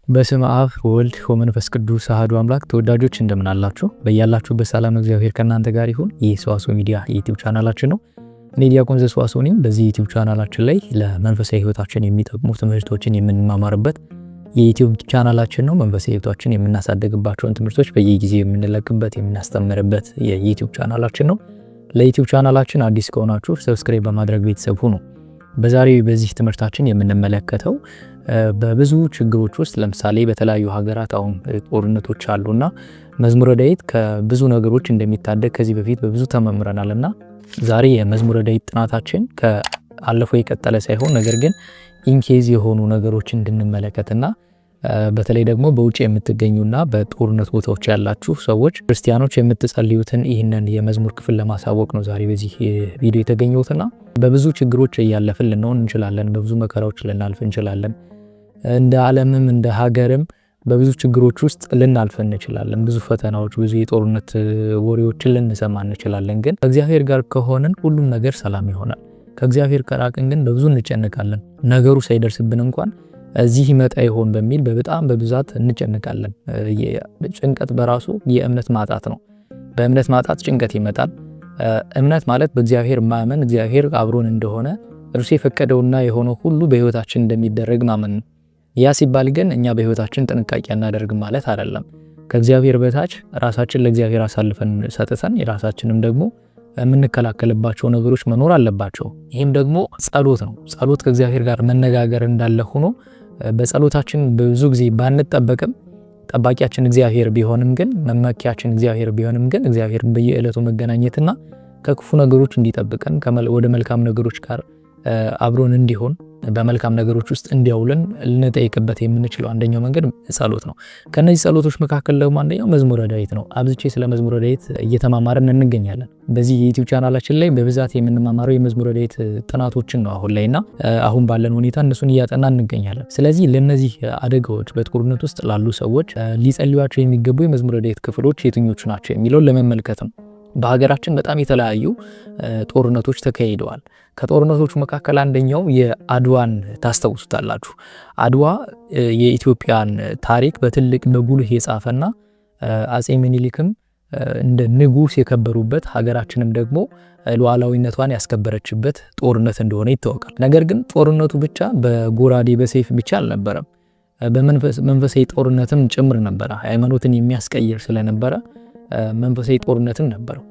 በስመ አብ ወልድ ወመንፈስ ቅዱስ አሐዱ አምላክ። ተወዳጆች እንደምን አላችሁ? በያላችሁበት ሰላም እግዚአብሔር ከእናንተ ጋር ይሁን። ይህ ሰዋስው ሚዲያ የዩቲዩብ ቻናላችን ነው። እኔ ዲያቆን ዘሰዋስው ነኝ። በዚህ ዩቲዩብ ቻናላችን ላይ ለመንፈሳዊ ሕይወታችን የሚጠቅሙ ትምህርቶችን የምንማማርበት የዩቲዩብ ቻናላችን ነው። መንፈሳዊ ሕይወታችን የምናሳድግባቸውን ትምህርቶች በየጊዜው የምንለቅበት የምናስተምርበት የዩቲዩብ ቻናላችን ነው። ለዩቲዩብ ቻናላችን አዲስ ከሆናችሁ ሰብስክራይብ በማድረግ ቤተሰብ ሁኑ። በዚህ ትምህርታችን የምንመለከተው በብዙ ችግሮች ውስጥ ለምሳሌ በተለያዩ ሀገራት አሁን ጦርነቶች አሉና መዝሙረ ዳዊት ከብዙ ነገሮች እንደሚታደግ ከዚህ በፊት በብዙ ተመምረናልና ዛሬ የመዝሙረ ዳዊት ጥናታችን ከአለፈው የቀጠለ ሳይሆን ነገር ግን ኢንኬዝ የሆኑ ነገሮችን እንድንመለከትና በተለይ ደግሞ በውጭ የምትገኙና በጦርነት ቦታዎች ያላችሁ ሰዎች ክርስቲያኖች የምትጸልዩትን ይህንን የመዝሙር ክፍል ለማሳወቅ ነው ዛሬ በዚህ ቪዲዮ የተገኘሁትና በብዙ ችግሮች እያለፍን ልንሆን እንችላለን። በብዙ መከራዎች ልናልፍ እንችላለን። እንደ ዓለምም እንደ ሀገርም በብዙ ችግሮች ውስጥ ልናልፍ እንችላለን። ብዙ ፈተናዎች፣ ብዙ የጦርነት ወሬዎችን ልንሰማ እንችላለን። ግን ከእግዚአብሔር ጋር ከሆነን ሁሉም ነገር ሰላም ይሆናል። ከእግዚአብሔር ከራቅን ግን በብዙ እንጨነቃለን። ነገሩ ሳይደርስብን እንኳን እዚህ ይመጣ ይሆን በሚል በጣም በብዛት እንጨነቃለን። ጭንቀት በራሱ የእምነት ማጣት ነው። በእምነት ማጣት ጭንቀት ይመጣል። እምነት ማለት በእግዚአብሔር ማመን፣ እግዚአብሔር አብሮን እንደሆነ እርሱ የፈቀደውና የሆነው ሁሉ በህይወታችን እንደሚደረግ ማመን ነው። ያ ሲባል ግን እኛ በህይወታችን ጥንቃቄ እናደርግም ማለት አይደለም። ከእግዚአብሔር በታች ራሳችን ለእግዚአብሔር አሳልፈን ሰጥተን የራሳችንም ደግሞ የምንከላከልባቸው ነገሮች መኖር አለባቸው። ይህም ደግሞ ጸሎት ነው። ጸሎት ከእግዚአብሔር ጋር መነጋገር እንዳለ ሆኖ በጸሎታችን ብዙ ጊዜ ባንጠበቅም ጠባቂያችን እግዚአብሔር ቢሆንም ግን መመኪያችን እግዚአብሔር ቢሆንም ግን እግዚአብሔር በየዕለቱ መገናኘትና ከክፉ ነገሮች እንዲጠብቀን ወደ መልካም ነገሮች ጋር አብሮን እንዲሆን በመልካም ነገሮች ውስጥ እንዲያውልን ልንጠይቅበት የምንችለው አንደኛው መንገድ ጸሎት ነው። ከነዚህ ጸሎቶች መካከል ደግሞ አንደኛው መዝሙረ ዳዊት ነው። አብዝቼ ስለ መዝሙረ ዳዊት እየተማማርን እንገኛለን። በዚህ የዩቲዩብ ቻናላችን ላይ በብዛት የምንማማረው የመዝሙረ ዳዊት ጥናቶችን ነው አሁን ላይና አሁን ባለን ሁኔታ እነሱን እያጠናን እንገኛለን። ስለዚህ ለነዚህ አደጋዎች በጦርነት ውስጥ ላሉ ሰዎች ሊጸልዩዋቸው የሚገቡ የመዝሙረ ዳዊት ክፍሎች የትኞቹ ናቸው የሚለውን ለመመልከት ነው። በሀገራችን በጣም የተለያዩ ጦርነቶች ተካሂደዋል። ከጦርነቶቹ መካከል አንደኛው የአድዋን ታስታውሱታላችሁ። አድዋ የኢትዮጵያን ታሪክ በትልቅ በጉልህ የጻፈና አጼ ምኒልክም እንደ ንጉስ የከበሩበት ሀገራችንም ደግሞ ሉዓላዊነቷን ያስከበረችበት ጦርነት እንደሆነ ይታወቃል። ነገር ግን ጦርነቱ ብቻ በጎራዴ በሰይፍ ብቻ አልነበረም። በመንፈሳዊ ጦርነትም ጭምር ነበረ። ሃይማኖትን የሚያስቀይር ስለነበረ መንፈሳዊ ጦርነትም ነበረው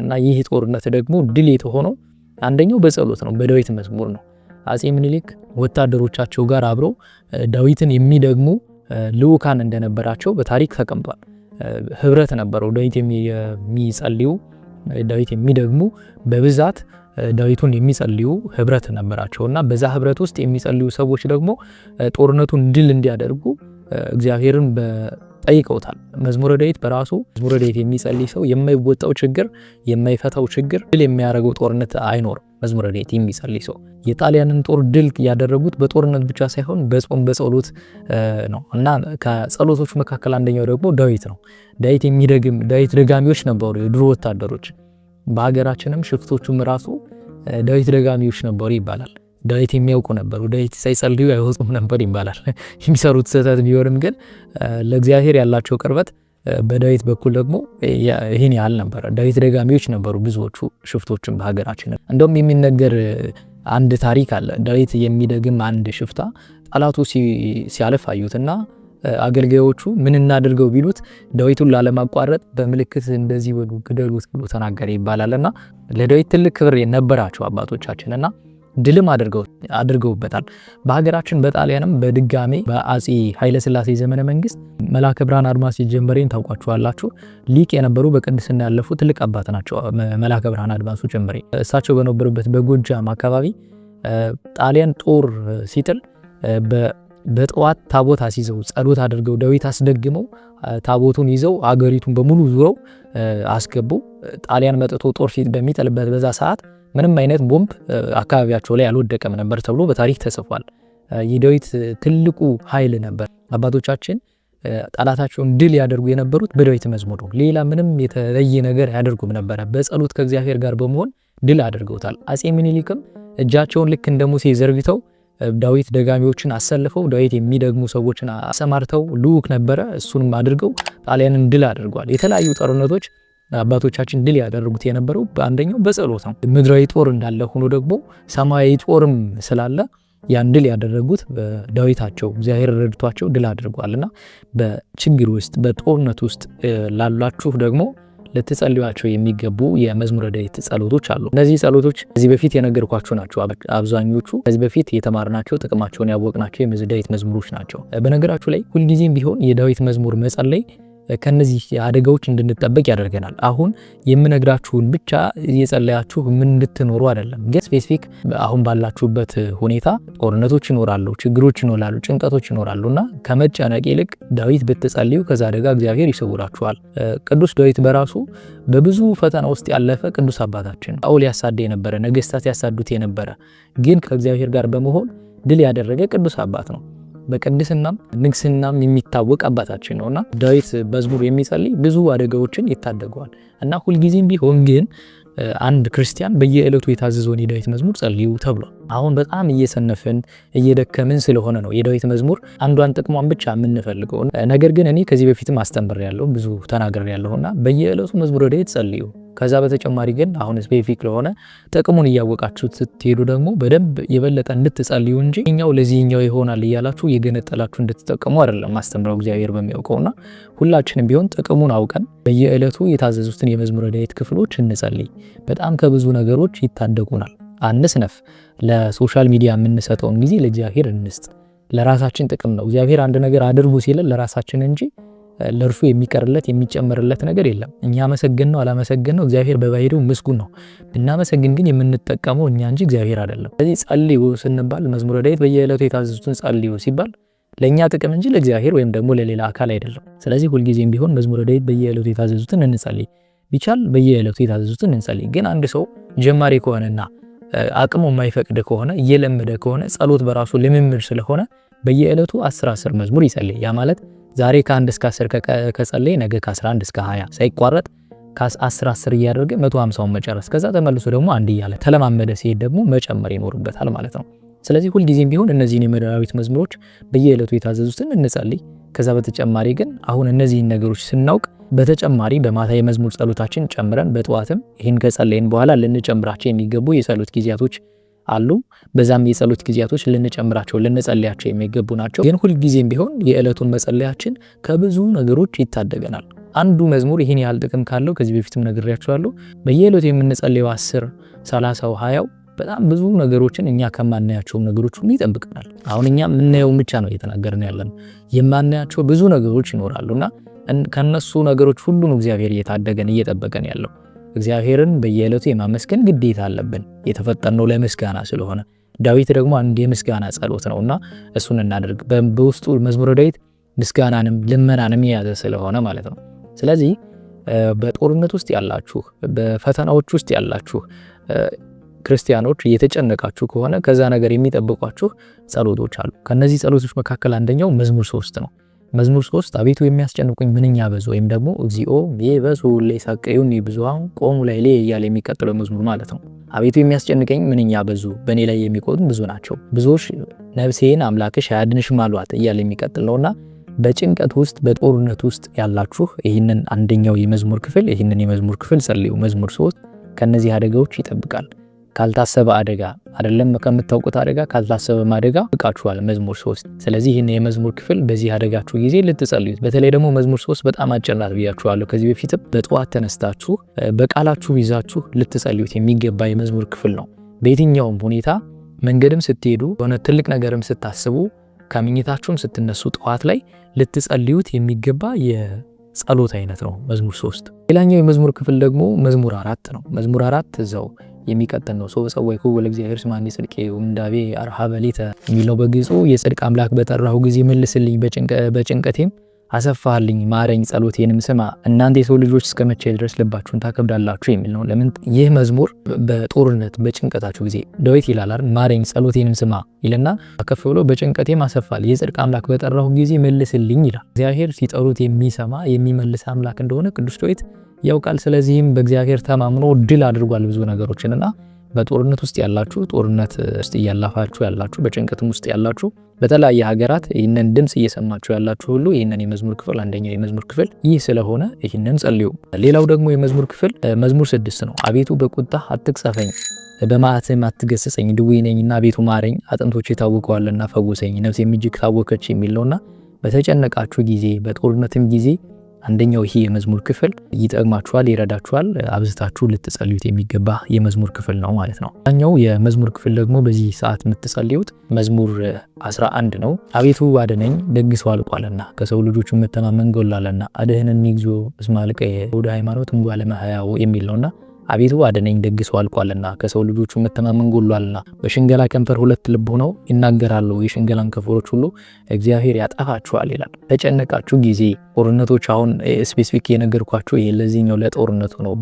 እና ይህ ጦርነት ደግሞ ድል የተሆነው አንደኛው በጸሎት ነው፣ በዳዊት መዝሙር ነው። አጼ ምኒልክ ወታደሮቻቸው ጋር አብረው ዳዊትን የሚደግሙ ልዑካን እንደነበራቸው በታሪክ ተቀምጧል። ህብረት ነበረው። ዳዊት የሚጸልዩ ዳዊት የሚደግሙ በብዛት ዳዊቱን የሚጸልዩ ህብረት ነበራቸውና በዛ ህብረት ውስጥ የሚጸልዩ ሰዎች ደግሞ ጦርነቱን ድል እንዲያደርጉ እግዚአብሔርን ጠይቀውታል። መዝሙረ ዳዊት በራሱ መዝሙረ ዳዊት የሚጸልይ ሰው የማይወጣው ችግር የማይፈታው ችግር ድል የሚያደርገው ጦርነት አይኖርም። መዝሙረ ዳዊት የሚጸልይ ሰው የጣሊያንን ጦር ድል ያደረጉት በጦርነት ብቻ ሳይሆን በጾም በጸሎት ነው እና ከጸሎቶቹ መካከል አንደኛው ደግሞ ዳዊት ነው። ዳዊት ደጋሚዎች ነበሩ የድሮ ወታደሮች። በሀገራችንም ሽፍቶቹም ራሱ ዳዊት ደጋሚዎች ነበሩ ይባላል። ዳዊት የሚያውቁ ነበሩ። ዳዊት ሳይጸልዩ አይወጡም ነበር ይባላል። የሚሰሩት ስህተት ቢሆንም ግን ለእግዚአብሔር ያላቸው ቅርበት በዳዊት በኩል ደግሞ ይህን ያህል ነበር። ዳዊት ደጋሚዎች ነበሩ ብዙዎቹ ሽፍቶችም በሀገራችን። እንደውም የሚነገር አንድ ታሪክ አለ። ዳዊት የሚደግም አንድ ሽፍታ ጠላቱ ሲያልፍ አዩትና አገልጋዮቹ ምን እናድርገው ቢሉት ዳዊቱን ላለማቋረጥ በምልክት እንደዚህ ወዱ ግደሉት ብሎ ተናገረ ይባላልና ለዳዊት ትልቅ ክብር ነበራቸው አባቶቻችንና ድልም አድርገውበታል። በሀገራችን በጣሊያንም በድጋሜ በአጼ ኃይለ ሥላሴ ዘመነ መንግስት መላከ ብርሃን አድማስ ጀንበሬን ታውቋቸዋላችሁ። ሊቅ የነበሩ በቅድስና ያለፉ ትልቅ አባት ናቸው። መላከ ብርሃን አድማሱ ጀንበሬ እሳቸው በነበሩበት በጎጃም አካባቢ ጣሊያን ጦር ሲጥል በጠዋት ታቦት አስይዘው ጸሎት አድርገው ዳዊት አስደግመው ታቦቱን ይዘው አገሪቱን በሙሉ ዙረው አስገቡ። ጣሊያን መጥቶ ጦር በሚጥልበት በዛ ሰዓት ምንም አይነት ቦምብ አካባቢያቸው ላይ አልወደቀም ነበር ተብሎ በታሪክ ተጽፏል። የዳዊት ትልቁ ኃይል ነበር። አባቶቻችን ጠላታቸውን ድል ያደርጉ የነበሩት በዳዊት መዝሙር ነው። ሌላ ምንም የተለየ ነገር ያደርጉም ነበር። በጸሎት ከእግዚአብሔር ጋር በመሆን ድል አድርገውታል። አጼ ምኒልክም እጃቸውን ልክ እንደ ሙሴ ዘርግተው ዳዊት ደጋሚዎችን አሰልፈው ዳዊት የሚደግሙ ሰዎችን አሰማርተው ልዑክ ነበረ። እሱንም አድርገው ጣሊያንን ድል አድርጓል። የተለያዩ ጦርነቶች አባቶቻችን ድል ያደረጉት የነበረው በአንደኛው በጸሎት ነው። ምድራዊ ጦር እንዳለ ሆኖ ደግሞ ሰማያዊ ጦርም ስላለ ያን ድል ያደረጉት በዳዊታቸው እግዚአብሔር ረድቷቸው ድል አድርጓልና በችግር ውስጥ በጦርነት ውስጥ ላላችሁ ደግሞ ልትጸልዩአቸው የሚገቡ የመዝሙረ ዳዊት ጸሎቶች አሉ። እነዚህ ጸሎቶች ከዚህ በፊት የነገርኳችሁ ናቸው። አብዛኞቹ ከዚህ በፊት የተማርናቸው ጥቅማቸውን ያወቅናቸው የመዝሙረ ዳዊት መዝሙሮች ናቸው። በነገራችሁ ላይ ሁልጊዜም ቢሆን የዳዊት መዝሙር መጸለይ ከነዚህ አደጋዎች እንድንጠበቅ ያደርገናል። አሁን የምነግራችሁን ብቻ እየጸለያችሁ ምን እንድትኖሩ አይደለም። ግን ስፔሲፊክ አሁን ባላችሁበት ሁኔታ ጦርነቶች ይኖራሉ፣ ችግሮች ይኖራሉ፣ ጭንቀቶች ይኖራሉና ከመጨነቅ ይልቅ ዳዊት ብትጸልዩ ከዛ አደጋ እግዚአብሔር ይሰውራችኋል። ቅዱስ ዳዊት በራሱ በብዙ ፈተና ውስጥ ያለፈ ቅዱስ አባታችን፣ ሳኦል ያሳደ የነበረ ነገስታት ያሳዱት የነበረ ግን ከእግዚአብሔር ጋር በመሆን ድል ያደረገ ቅዱስ አባት ነው። በቅድስናም ንግስናም የሚታወቅ አባታችን ነውና ዳዊት መዝሙር የሚጸልይ ብዙ አደጋዎችን ይታደገዋል። እና ሁልጊዜም ቢሆን ግን አንድ ክርስቲያን በየዕለቱ የታዘዘውን የዳዊት መዝሙር ጸልዩ ተብሏል። አሁን በጣም እየሰነፍን እየደከምን ስለሆነ ነው የዳዊት መዝሙር አንዷን ጥቅሟን ብቻ የምንፈልገው። ነገር ግን እኔ ከዚህ በፊትም አስተምሬያለሁ፣ ብዙ ተናግሬያለሁና በየዕለቱ መዝሙረ ዳዊት ጸልዩ። ከዛ በተጨማሪ ግን አሁን ስፔሲፊክ ለሆነ ጥቅሙን እያወቃችሁ ስትሄዱ ደግሞ በደንብ የበለጠ እንድትጸልዩ እንጂ እኛው ለዚህኛው ይሆናል እያላችሁ የገነጠላችሁ እንድትጠቀሙ አይደለም ማስተምረው እግዚአብሔር በሚያውቀውና ሁላችንም ቢሆን ጥቅሙን አውቀን በየዕለቱ የታዘዙትን የመዝሙረ ዳዊት ክፍሎች እንጸልይ። በጣም ከብዙ ነገሮች ይታደጉናል። አንስነፍ። ለሶሻል ሚዲያ የምንሰጠውን ጊዜ ለእግዚአብሔር እንስጥ። ለራሳችን ጥቅም ነው። እግዚአብሔር አንድ ነገር አድርጉ ሲለን ለራሳችን እንጂ ለእርሱ የሚቀርለት የሚጨመርለት ነገር የለም። እኛ መሰገን ነው አላመሰገን ነው እግዚአብሔር በባህሪው ምስጉን ነው። ብናመሰግን ግን የምንጠቀመው እኛ እንጂ እግዚአብሔር አይደለም። ስለዚህ ጸልዩ ስንባል መዝሙረ ዳዊት በየዕለቱ የታዘዙትን ጸልዩ ሲባል ለእኛ ጥቅም እንጂ ለእግዚአብሔር ወይም ደግሞ ለሌላ አካል አይደለም። ስለዚህ ሁልጊዜም ቢሆን መዝሙረ ዳዊት በየዕለቱ የታዘዙትን እንጸልይ። ቢቻል በየዕለቱ የታዘዙትን እንጸልይ። ግን አንድ ሰው ጀማሪ ከሆነና አቅሙ የማይፈቅድ ከሆነ እየለመደ ከሆነ ጸሎት በራሱ ልምምድ ስለሆነ በየዕለቱ 10 መዝሙር ይጸልይ። ያ ማለት ዛሬ ከ1 እስከ 10 ከጸለየ ነገ ከ11 እስከ 20 ሳይቋረጥ ከ10 እያደረገ 150ውን መጨረስ፣ ከዛ ተመልሶ ደግሞ አንድ እያለ ተለማመደ ሲሄድ ደግሞ መጨመር ይኖርበታል ማለት ነው። ስለዚህ ሁልጊዜም ቢሆን እነዚህን የዳዊት መዝሙሮች በየዕለቱ የታዘዙትን እንጸልይ። ከዛ በተጨማሪ ግን አሁን እነዚህን ነገሮች ስናውቅ በተጨማሪ በማታ የመዝሙር ጸሎታችን ጨምረን በጠዋትም ይህን ከጸለይን በኋላ ልንጨምራቸው የሚገቡ የጸሎት ጊዜያቶች አሉ። በዛም የጸሎት ጊዜያቶች ልንጨምራቸው ልንጸልያቸው የሚገቡ ናቸው። ግን ሁልጊዜም ቢሆን የዕለቱን መጸለያችን ከብዙ ነገሮች ይታደገናል። አንዱ መዝሙር ይህን ያህል ጥቅም ካለው ከዚህ በፊትም ነግሬያችኋለሁ። በየዕለቱ የምንጸልየው 10፣ 30፣ 20 በጣም ብዙ ነገሮችን እኛ ከማናያቸው ነገሮች ሁሉ ይጠብቀናል። አሁን እኛ የምናየውን ብቻ ነው እየተናገርን ያለን። የማናያቸው ብዙ ነገሮች ይኖራሉና ከነሱ ነገሮች ሁሉ ነው እግዚአብሔር እየታደገን እየጠበቀን ያለው። እግዚአብሔርን በየዕለቱ የማመስገን ግዴታ አለብን፣ የተፈጠርነው ለምስጋና ስለሆነ። ዳዊት ደግሞ አንድ የምስጋና ጸሎት ነውና እሱን እናድርግ። በውስጡ መዝሙረ ዳዊት ምስጋናንም ልመናንም የያዘ ስለሆነ ማለት ነው። ስለዚህ በጦርነት ውስጥ ያላችሁ፣ በፈተናዎች ውስጥ ያላችሁ ክርስቲያኖች እየተጨነቃችሁ ከሆነ ከዛ ነገር የሚጠብቋችሁ ጸሎቶች አሉ። ከነዚህ ጸሎቶች መካከል አንደኛው መዝሙር 3 ነው። መዝሙር 3 አቤቱ የሚያስጨንቁኝ ምንኛ በዙ፣ ወይም ደግሞ እግዚኦ ይበዙ ለይሳቀዩኒ ብዙኃን ቆሙ ላዕሌ እያለ የሚቀጥለው መዝሙር ማለት ነው። አቤቱ የሚያስጨንቀኝ ምንኛ በዙ፣ በእኔ ላይ የሚቆሙ ብዙ ናቸው፣ ብዙዎች ነፍሴን አምላክሽ አያድንሽም አሏት እያለ የሚቀጥል ነውና በጭንቀት ውስጥ በጦርነት ውስጥ ያላችሁ ይህንን አንደኛው የመዝሙር ክፍል ጸልዩ። መዝሙር 3 ከነዚህ አደጋዎች ይጠብቃል። ካልታሰበ አደጋ አይደለም ከምታውቁት አደጋ ካልታሰበ አደጋ ይጠብቃችኋል መዝሙር 3። ስለዚህ ይህን የመዝሙር ክፍል በዚህ አደጋችሁ ጊዜ ልትጸልዩት። በተለይ ደግሞ መዝሙር 3 በጣም አጭር ናት ብያችኋለሁ ከዚህ በፊትም። በጠዋት ተነስታችሁ በቃላችሁ ይዛችሁ ልትጸልዩት የሚገባ የመዝሙር ክፍል ነው። በየትኛውም ሁኔታ መንገድም ስትሄዱ ሆነ ትልቅ ነገርም ስታስቡ ከምኝታችሁም ስትነሱ ጠዋት ላይ ልትጸልዩት የሚገባ የጸሎት አይነት ነው መዝሙር 3። ሌላኛው የመዝሙር ክፍል ደግሞ መዝሙር 4 ነው። መዝሙር 4 እዛው የሚቀጥል ነው። ሶበ ጸወይኩ ለእግዚአብሔር ስማኒ ጽድቄ ወምዳቤ አርሃበ ሌተ የሚለው በግጹ የጽድቅ አምላክ በጠራሁ ጊዜ መልስልኝ፣ በጭንቀቴም አሰፋልኝ፣ ማረኝ፣ ጸሎቴንም ስማ። እናንተ የሰው ልጆች እስከመቼ ድረስ ልባችሁን ታከብዳላችሁ የሚል ነው። ለምን ይህ መዝሙር በጦርነት በጭንቀታችሁ ጊዜ ዳዊት ይላል አይደል፣ ማረኝ ጸሎቴንም ስማ ይልና ከፍ ብሎ በጭንቀቴም አሰፋልኝ፣ የጽድቅ አምላክ በጠራሁ ጊዜ መልስልኝ ይላል። እግዚአብሔር ሲጠሩት የሚሰማ የሚመልስ አምላክ እንደሆነ ቅዱስ ዳዊት ያውቃል። ስለዚህም በእግዚአብሔር ተማምኖ ድል አድርጓል ብዙ ነገሮችንና በጦርነት ውስጥ ያላችሁ፣ ጦርነት ውስጥ እያላፋችሁ ያላችሁ፣ በጭንቀትም ውስጥ ያላችሁ፣ በተለያየ ሀገራት ይህንን ድምፅ እየሰማችሁ ያላችሁ ሁሉ ይህንን የመዝሙር ክፍል አንደኛው የመዝሙር ክፍል ይህ ስለሆነ ይህንን ጸልዩ። ሌላው ደግሞ የመዝሙር ክፍል መዝሙር 6 ነው። አቤቱ በቁጣ አትቅሰፈኝ፣ በመዓትህም አትገስጸኝ፣ ድውይ ነኝና አቤቱ ማረኝ፣ አጥንቶቼ ታውከዋልና ፈውሰኝ፣ ነፍሴም እጅግ ታወከች የሚል ነውና በተጨነቃችሁ ጊዜ በጦርነትም ጊዜ አንደኛው ይሄ የመዝሙር ክፍል ይጠቅማችኋል፣ ይረዳችኋል። አብዝታችሁ ልትጸልዩት የሚገባ የመዝሙር ክፍል ነው ማለት ነው። ኛው የመዝሙር ክፍል ደግሞ በዚህ ሰዓት የምትጸልዩት መዝሙር 11 ነው። አቤቱ አድነኝ ደግ ሰው አልቋልና ከሰው ልጆች መተማመን ጎድሏልና አድኅነኒ እግዚኦ እስመ አልቀየ ወደ ሃይማኖት እምጓለ እመሕያው የሚል ነውና አቤቱ አድነኝ ደግ ሰው አልቋልና ከሰው ልጆች መተማመን ጎድሏልና በሽንገላ ከንፈር ሁለት ልብ ሆነው ይናገራሉ፣ የሽንገላን ከንፈሮች ሁሉ እግዚአብሔር ያጠፋቸዋል ይላል። ተጨነቃችሁ ጊዜ ጦርነቶች አሁን ስፔሲፊክ የነገርኳችሁ ይሄ ለዚህኛው ለጦርነቱ ነው።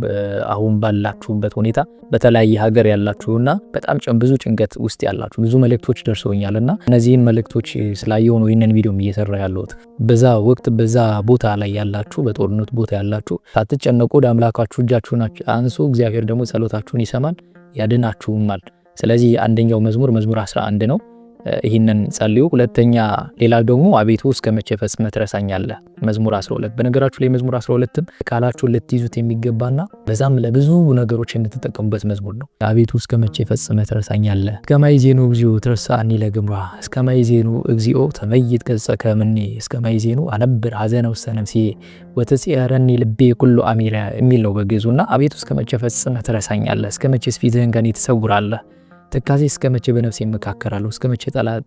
አሁን ባላችሁበት ሁኔታ በተለያየ ሀገር ያላችሁና በጣም ብዙ ጭንቀት ውስጥ ያላችሁ ብዙ መልእክቶች ደርሰውኛልና እነዚህን መልእክቶች ስላየው ነው ይህንን ቪዲዮም እየሰራ ያለሁት። በዛ ወቅት በዛ ቦታ ላይ ያላችሁ በጦርነቱ ቦታ ያላችሁ ሳትጨነቁ ወደ አምላካችሁ እጃችሁን አንሱ። እግዚአብሔር ደግሞ ጸሎታችሁን ይሰማል ያድናችሁማል። ስለዚህ አንደኛው መዝሙር 11 ነው። ይህንን ጸልዩ። ሁለተኛ ሌላ ደግሞ አቤቱ እስከ መቼ ፈጽመህ ትረሳኛለህ መዝሙር 12። በነገራችሁ ላይ መዝሙር 12ም ቃላችሁን ልትይዙት የሚገባና በዛም ለብዙ ነገሮች የምትጠቀሙበት መዝሙር ነው። አቤቱ እስከ መቼ ፈጽመህ ትረሳኛለህ፣ እስከ ማይዜኑ እግዚኦ ትረሳኒ ለግምራ፣ እስከ ማይዜኑ እግዚኦ ተመይት ገጸከ እምኔ፣ እስከ ማይዜኑ አነብር ሐዘነ ውስተ ነፍሴ ወትጽአረኒ ልቤ ኩሉ አሚረ የሚል ነው በግዕዙና አቤቱ እስከ መቼ ፈጽመህ ትረሳኛለህ፣ እስከ መቼስ ፊትህን ከኔ ትሰውራለህ፣ ትካዜ እስከ መቼ በነፍሴ እመካከራለሁ፣ እስከ መቼ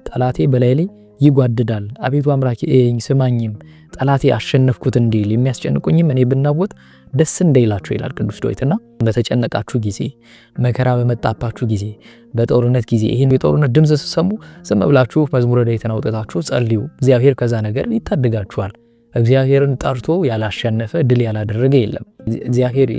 ጠላቴ በላይ ላይ ይጓድዳል። አቤቱ አምላኬ እየኝ ስማኝም፣ ጠላቴ አሸነፍኩት እንዲል የሚያስጨንቁኝም እኔ ብናወጥ ደስ እንዳይላችሁ ይላል ቅዱስ ዳዊትና በተጨነቃችሁ ጊዜ መከራ በመጣባችሁ ጊዜ በጦርነት ጊዜ ይሄን የጦርነት ድምጽ ስትሰሙ ዝም ብላችሁ መዝሙረ ዳዊትን አውጥታችሁ ጸልዩ። እግዚአብሔር ከዛ ነገር ይታደጋችኋል። እግዚአብሔርን ጠርቶ ያላሸነፈ ድል ያላደረገ የለም። እግዚአብሔር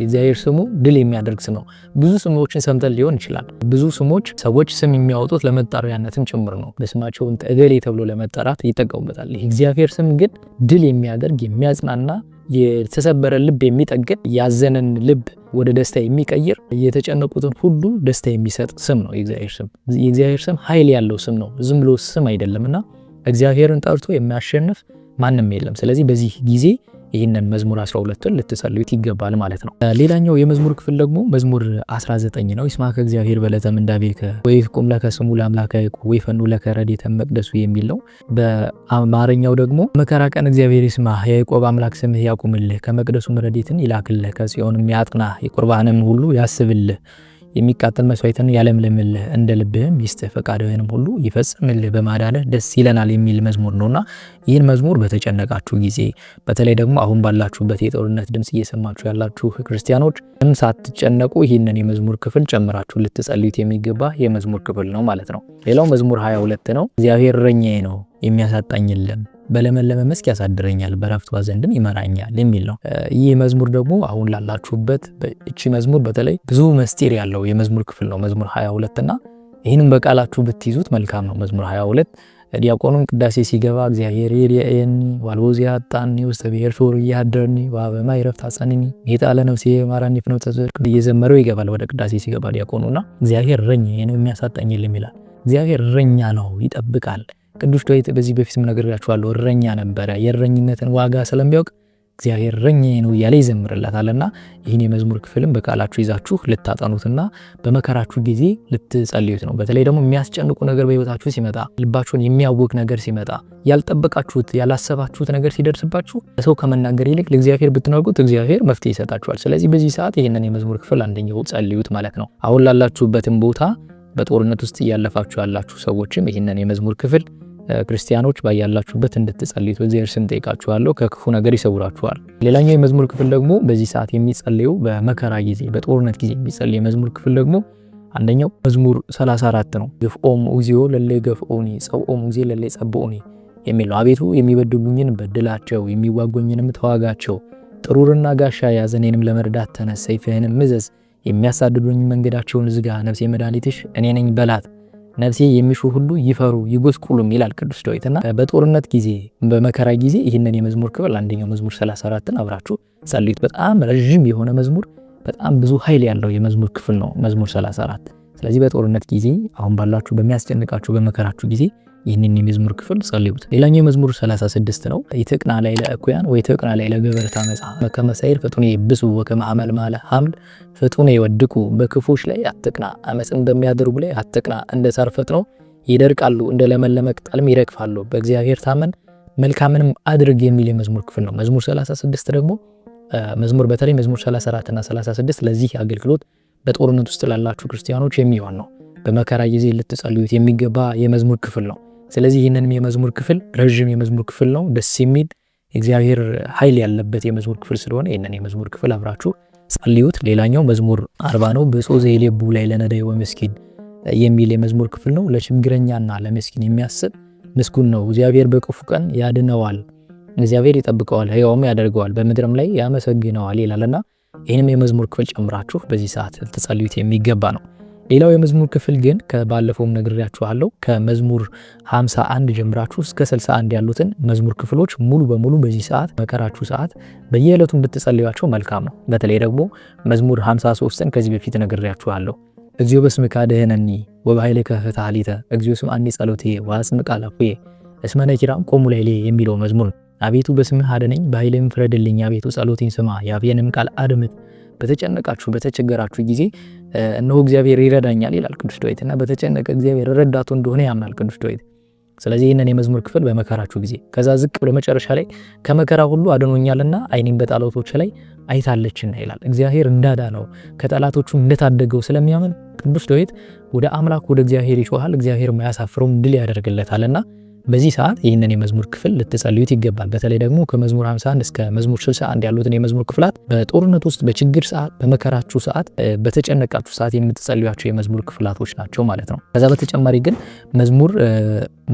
ስሙ ድል የሚያደርግ ስም ነው። ብዙ ስሞችን ሰምተን ሊሆን ይችላል። ብዙ ስሞች ሰዎች ስም የሚያወጡት ለመጠሪያነትም ጭምር ነው። በስማቸው እገሌ ተብሎ ለመጠራት ይጠቀሙበታል። እግዚአብሔር ስም ግን ድል የሚያደርግ የሚያጽናና፣ የተሰበረ ልብ የሚጠግን፣ ያዘነን ልብ ወደ ደስታ የሚቀይር፣ የተጨነቁትን ሁሉ ደስታ የሚሰጥ ስም ነው የእግዚአብሔር ስም። የእግዚአብሔር ስም ኃይል ያለው ስም ነው። ዝም ብሎ ስም አይደለምና እግዚአብሔርን ጠርቶ የሚያሸንፍ ማንም የለም። ስለዚህ በዚህ ጊዜ ይህንን መዝሙር 12ን ልትጸልዩት ይገባል ማለት ነው። ሌላኛው የመዝሙር ክፍል ደግሞ መዝሙር 19 ነው። ይስማከ እግዚአብሔር በዕለተ ምንዳቤከ ወይፍቁም ለከ ስሙ ለአምላከ ያዕቆብ ወይፈኑ ለከ ረድኤተ መቅደሱ የሚል ነው። በአማርኛው ደግሞ መከራ ቀን እግዚአብሔር ይስማህ፣ የያዕቆብ አምላክ ስምህ ያቁምልህ፣ ከመቅደሱም ረድኤትን ይላክልህ፣ ከጽዮንም ያጽናህ፣ የቁርባንን ሁሉ ያስብልህ፣ የሚቃጠል መስዋዕትን ያለምልምልህ፣ እንደ ልብህም ይስጥህ፣ ፈቃድህንም ሁሉ ይፈጽምልህ፣ በማዳንህ ደስ ይለናል የሚል መዝሙር ነውና ይህን መዝሙር በተጨነቃችሁ ጊዜ በተለይ ደግሞ አሁን ባላችሁበት የጦርነት ድምጽ እየሰማችሁ ያላችሁ ክርስቲያኖች ሳትጨነቁ ይህንን የመዝሙር ክፍል ጨምራችሁ ልትጸልዩት የሚገባ የመዝሙር ክፍል ነው ማለት ነው። ሌላው መዝሙር 22 ነው። እግዚአብሔር እረኛዬ ነው የሚያሳጣኝ የለም፣ በለመለመ መስክ ያሳድረኛል፣ በዕረፍቱ ዘንድም ይመራኛል የሚል ነው። ይህ መዝሙር ደግሞ አሁን ላላችሁበት እቺ መዝሙር በተለይ ብዙ ምስጢር ያለው የመዝሙር ክፍል ነው መዝሙር 22 እና ይህንን በቃላችሁ ብትይዙት መልካም ነው። መዝሙር 22 ዲያቆኑን ቅዳሴ ሲገባ እግዚአብሔር ይርኤኒ ዋልቦ ዚአጣኒ ውስተ ብሔር ሶር ያደርኒ ወበማይ ረፍት አጸንኒ የጣለ ነፍሴ ማራኒ ፍኖተ ጽድቅ እየዘመረው ይገባል ወደ ቅዳሴ ሲገባ ዲያቆኑና እግዚአብሔር እረኛዬ ነው የሚያሳጣኝ የለም ይላል። እግዚአብሔር እረኛ ነው፣ ይጠብቃል። ቅዱስ ዳዊት በዚህ በፊትም ነግሬያችኋለሁ፣ እረኛ ነበረ። የእረኝነትን ዋጋ ስለሚያውቅ እግዚአብሔር እረኛዬ ነው እያለ ይዘምርለታልና ይህን የመዝሙር ክፍልም በቃላችሁ ይዛችሁ ልታጠኑትና በመከራችሁ ጊዜ ልትጸልዩት ነው። በተለይ ደግሞ የሚያስጨንቁ ነገር በህይወታችሁ ሲመጣ፣ ልባችሁን የሚያውክ ነገር ሲመጣ፣ ያልጠበቃችሁት ያላሰባችሁት ነገር ሲደርስባችሁ ለሰው ከመናገር ይልቅ ለእግዚአብሔር ብትነግሩት እግዚአብሔር መፍትሄ ይሰጣችኋል። ስለዚህ በዚህ ሰዓት ይህንን የመዝሙር ክፍል አንደኛው ጸልዩት ማለት ነው። አሁን ላላችሁበትም ቦታ በጦርነት ውስጥ እያለፋችሁ ያላችሁ ሰዎችም ይህንን የመዝሙር ክፍል ክርስቲያኖች ባያላችሁበት እንድትጸልዩት በእግዚአብሔር ስም ጠይቃችኋለሁ። ከክፉ ነገር ይሰውራችኋል። ሌላኛው የመዝሙር ክፍል ደግሞ በዚህ ሰዓት የሚጸልየው በመከራ ጊዜ በጦርነት ጊዜ የሚጸልየው የመዝሙር ክፍል ደግሞ አንደኛው መዝሙር 34 ነው። ገፍኦሙ እግዚኦ ለለ ገፍኦኒ ጸውኦሙ እግዚኦ ለለ ጸብኦኒ የሚል ነው። አቤቱ የሚበድሉኝን በድላቸው፣ የሚዋጉኝንም ተዋጋቸው፣ ጥሩርና ጋሻ ያዝ፣ እኔንም ለመርዳት ተነስ፣ ሰይፍህንም ምዘዝ፣ የሚያሳድዱኝ መንገዳቸውን ዝጋ፣ ነፍሴ መድኃኒትሽ እኔ ነኝ በላት፣ ነፍሴ የሚሹ ሁሉ ይፈሩ ይጎስቁሉም ይላል ቅዱስ ዳዊትና በጦርነት ጊዜ በመከራ ጊዜ ይህንን የመዝሙር ክፍል አንደኛው መዝሙር 34ን አብራችሁ ጸልዩት። በጣም ረጅም የሆነ መዝሙር፣ በጣም ብዙ ኃይል ያለው የመዝሙር ክፍል ነው መዝሙር 34። ስለዚህ በጦርነት ጊዜ አሁን ባላችሁ በሚያስጨንቃችሁ በመከራችሁ ጊዜ ይህንን የመዝሙር ክፍል ጸልዩት። ሌላኛው የመዝሙር 36 ነው። ይትቅና ላይ ለእኩያን ወይ ትቅና ላይ ለገበርታ መጻ ከመሳይል ፍጡኔ ብሱ ወከማዕመል ማለ ሐምል ፍጡኔ ይወድቁ በክፎች ላይ አትቅና፣ አመፅን በሚያደርጉ ላይ አትቅና። እንደ ሳር ፈጥነው ይደርቃሉ፣ እንደ ለመለመ ቅጠልም ይረግፋሉ። በእግዚአብሔር ታመን መልካምንም አድርግ የሚል የመዝሙር ክፍል ነው። መዝሙር 36 ደግሞ በተለይ መዝሙር 34 እና 36 ለዚህ አገልግሎት በጦርነት ውስጥ ላላችሁ ክርስቲያኖች የሚሆን ነው። በመከራ ጊዜ ልትጸልዩት የሚገባ የመዝሙር ክፍል ነው። ስለዚህ ይህንንም የመዝሙር ክፍል ረዥም የመዝሙር ክፍል ነው፣ ደስ የሚል እግዚአብሔር ኃይል ያለበት የመዝሙር ክፍል ስለሆነ ይህንን የመዝሙር ክፍል አብራችሁ ጸልዩት። ሌላኛው መዝሙር 40 ነው። ብፁዕ ዘኢሌቡ ላይ ለነዳይ ወምስኪን የሚል የመዝሙር ክፍል ነው። ለችግረኛና ለምስኪን የሚያስብ ምስጉን ነው። እግዚአብሔር በክፉ ቀን ያድነዋል፣ እግዚአብሔር ይጠብቀዋል፣ ሕያውም ያደርገዋል፣ በምድርም ላይ ያመሰግነዋል ይላልና ይህንም የመዝሙር ክፍል ጨምራችሁ በዚህ ሰዓት ልትጸልዩት የሚገባ ነው። ሌላው የመዝሙር ክፍል ግን ከባለፈውም ነግሬያችኋለሁ ከመዝሙር 51 ጀምራችሁ እስከ 61 ያሉትን መዝሙር ክፍሎች ሙሉ በሙሉ በዚህ ሰዓት መከራችሁ ሰዓት በየዕለቱም ብትጸልዩአቸው መልካም ነው። በተለይ ደግሞ መዝሙር 53ን ከዚህ በፊት ነግሬያችኋለሁ። እግዚኦ በስምከ አድኅነኒ ወበኃይልከ ፍትሐሊተ እግዚኦ ስምዐኒ ጸሎቴ ወአጽምዕ ቃላኩየ እስመ ነኪራም ቆሙ ላዕሌ የሚለው መዝሙር አቤቱ በስምህ አድነኝ፣ በኃይልህም ፍረድልኝ፣ አቤቱ ጸሎቴን ስማ፣ የአፌንም ቃል አድምጥ። በተጨነቃችሁ በተቸገራችሁ ጊዜ እነሆ እግዚአብሔር ይረዳኛል ይላል ቅዱስ ዳዊት እና በተጨነቀ እግዚአብሔር ረዳቱ እንደሆነ ያምናል ቅዱስ ዳዊት። ስለዚህ ይህንን የመዝሙር ክፍል በመከራችሁ ጊዜ ከዛ ዝቅ ብሎ መጨረሻ ላይ ከመከራ ሁሉ አድኖኛልና ዓይኔም በጠላቶች ላይ አይታለችና ይላል። እግዚአብሔር እንዳዳነው ከጠላቶቹ እንደታደገው ስለሚያምን ቅዱስ ዳዊት ወደ አምላክ ወደ እግዚአብሔር ይጮሃል፣ እግዚአብሔር ማያሳፍረውም ድል ያደርግለታልና በዚህ ሰዓት ይህንን የመዝሙር ክፍል ልትጸልዩት ይገባል። በተለይ ደግሞ ከመዝሙር 51 እስከ መዝሙር 61 ያሉትን የመዝሙር ክፍላት በጦርነት ውስጥ በችግር ሰዓት በመከራችሁ ሰዓት በተጨነቃችሁ ሰዓት የምትጸልዩአቸው የመዝሙር ክፍላቶች ናቸው ማለት ነው። ከዛ በተጨማሪ ግን መዝሙር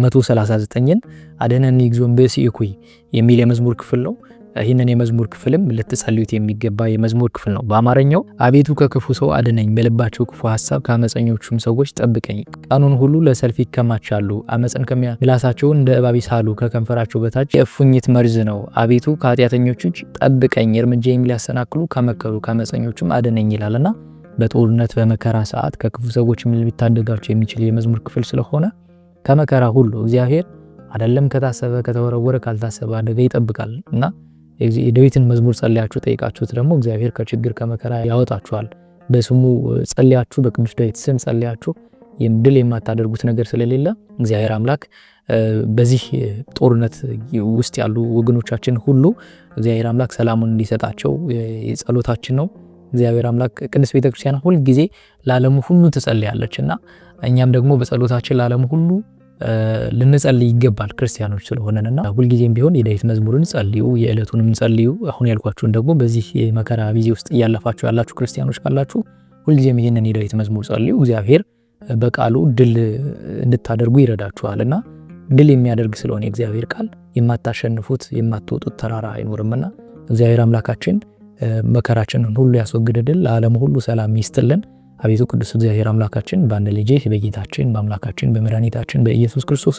139ን አድኅነኒ እግዚኦ እምብእሲእኩይ የሚል የመዝሙር ክፍል ነው። ይህንን የመዝሙር ክፍልም ልትጸልዩት የሚገባ የመዝሙር ክፍል ነው። በአማርኛው አቤቱ ከክፉ ሰው አድነኝ፣ በልባቸው ክፉ ሐሳብ ከአመፀኞቹም ሰዎች ጠብቀኝ። ቀኑን ሁሉ ለሰልፍ ይከማቻሉ፣ አመፅን ምላሳቸውን እንደ እባብ ይሳሉ፣ ከከንፈራቸው በታች የእፉኝት መርዝ ነው። አቤቱ ከኃጢአተኞች እጅ ጠብቀኝ፣ እርምጃዬን ሊያሰናክሉ ከመከሩ ከአመፀኞቹም አድነኝ ይላልና በጦርነት በመከራ ሰዓት ከክፉ ሰዎች ሊታደጋቸው የሚችል የመዝሙር ክፍል ስለሆነ ከመከራ ሁሉ እግዚአብሔር አይደለም ከታሰበ ከተወረወረ ካልታሰበ አደጋ ይጠብቃል እና የዳዊትን መዝሙር ጸልያችሁ ጠይቃችሁት ደግሞ እግዚአብሔር ከችግር ከመከራ ያወጣችኋል። በስሙ ጸልያችሁ በቅዱስ ዳዊት ስም ጸልያችሁ ድል የማታደርጉት ነገር ስለሌለ እግዚአብሔር አምላክ በዚህ ጦርነት ውስጥ ያሉ ወገኖቻችን ሁሉ እግዚአብሔር አምላክ ሰላሙን እንዲሰጣቸው የጸሎታችን ነው። እግዚአብሔር አምላክ ቅድስት ቤተክርስቲያን ሁል ጊዜ ለዓለሙ ሁሉ ትጸልያለችና እኛም ደግሞ በጸሎታችን ለዓለሙ ሁሉ ልንጸልይ ይገባል ክርስቲያኖች ስለሆነና ሁልጊዜም ቢሆን የዳዊት መዝሙርን ጸልዩ፣ የዕለቱንም ጸልዩ። አሁን ያልኳችሁን ደግሞ በዚህ መከራ ጊዜ ውስጥ እያለፋችሁ ያላችሁ ክርስቲያኖች ካላችሁ ሁልጊዜም ይህንን የዳዊት መዝሙር ጸልዩ። እግዚአብሔር በቃሉ ድል እንድታደርጉ ይረዳችኋልና ድል የሚያደርግ ስለሆነ የእግዚአብሔር ቃል የማታሸንፉት የማትወጡት ተራራ አይኖርምና እግዚአብሔር አምላካችን መከራችንን ሁሉ ያስወግድልን፣ ለዓለሙ ሁሉ ሰላም ይስጥልን። አቤቱ ቅዱስ እግዚአብሔር አምላካችን በአንድ ልጅህ በጌታችን በአምላካችን በመድኃኒታችን በኢየሱስ ክርስቶስ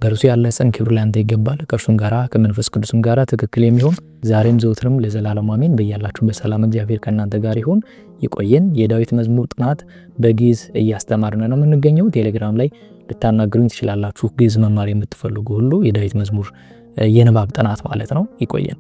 በእርሱ ያለ ጽን ክብር ላንተ ይገባል። ከእርሱም ጋራ ከመንፈስ ቅዱስም ጋራ ትክክል የሚሆን ዛሬም ዘውትርም ለዘላለም አሜን። በያላችሁ በሰላም እግዚአብሔር ከእናንተ ጋር ይሁን። ይቆየን። የዳዊት መዝሙር ጥናት በግዕዝ እያስተማርን ነው የምንገኘው። ቴሌግራም ላይ ልታናግሩኝ ትችላላችሁ። ግዕዝ መማር የምትፈልጉ ሁሉ የዳዊት መዝሙር የንባብ ጥናት ማለት ነው። ይቆየን።